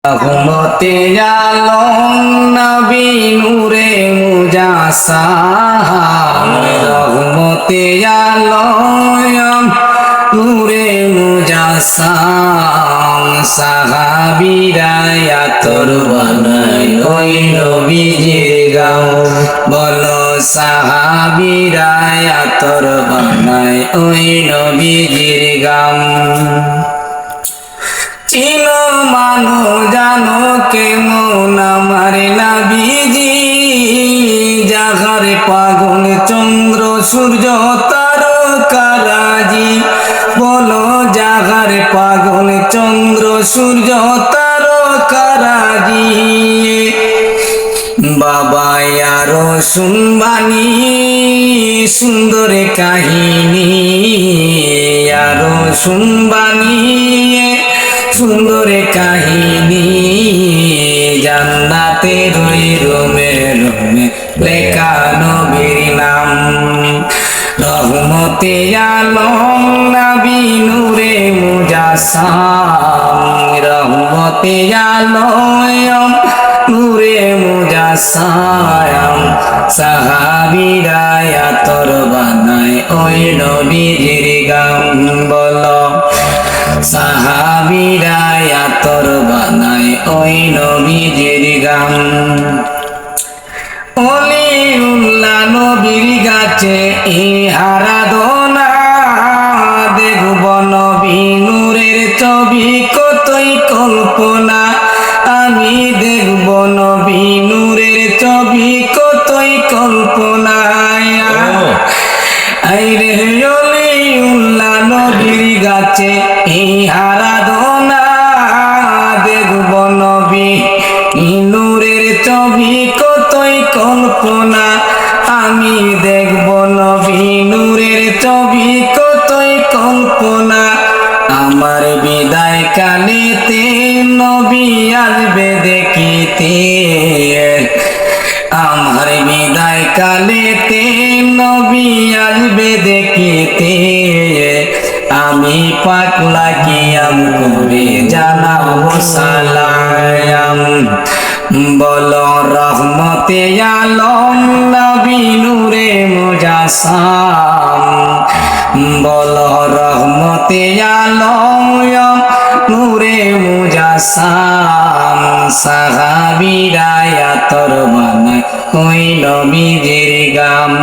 রহমতে আলম নবী নূরে মুজাসসাম রহমতে আলম নূরে মুজাসসাম সাহাবীরা আতর বানায় ওই নবীজির গাও বলো সাহাবীরা আতর বানায় ওই নবীজির গাও চিনো মানো জানো কেমন আমার নবীজি যাহার পাগল চন্দ্র সূর্য তারকারাজি বলো যাহার পাগল চন্দ্র সূর্য তারকারাজি বাবা আরো শুনবানি সুন্দর কাহিনী আরো শুনবানি সুন্দর কাহিনী জান্নাতে রই রোমে রোমে লেখা নবীর নাম রহমতে আলম নবী নূরে মুজাসসাম রহমতে আলম নূরে মুজাসসাম সাহাবীরা আতর বানায় ওই নবীজির গাম বলো সাহাবীরা আতর বানায় ওই নবীজির গাম অলিউল্লাহ নবীর গাছে আরাধনা দেখব নবী নূরের ছবি কতই কল্পনা আমি দেখব নবী নূরের ছবি কতই কল্পনা আইরে অলিউল্লাহ নবীর গাছে আরাধনা দেখব নবী নূরের ছবি কতই কল্পনা আমি দেখব নবী নূরের ছবি কতই কল্পনা আমার বিদায় কালেতে নবী আসবে দেখিতে আমার বিদায় কালেতে নবী আসবে দেখিতে আমি পাগলা কিয়াম করে জানাবো সালাম বলো রহমতে আলম নবী নূরে মুজাসসাম বলো রহমতে আলম নূরে মুজাসসাম সাহাবীরা আতর বানায় ওই নবীজির গাম।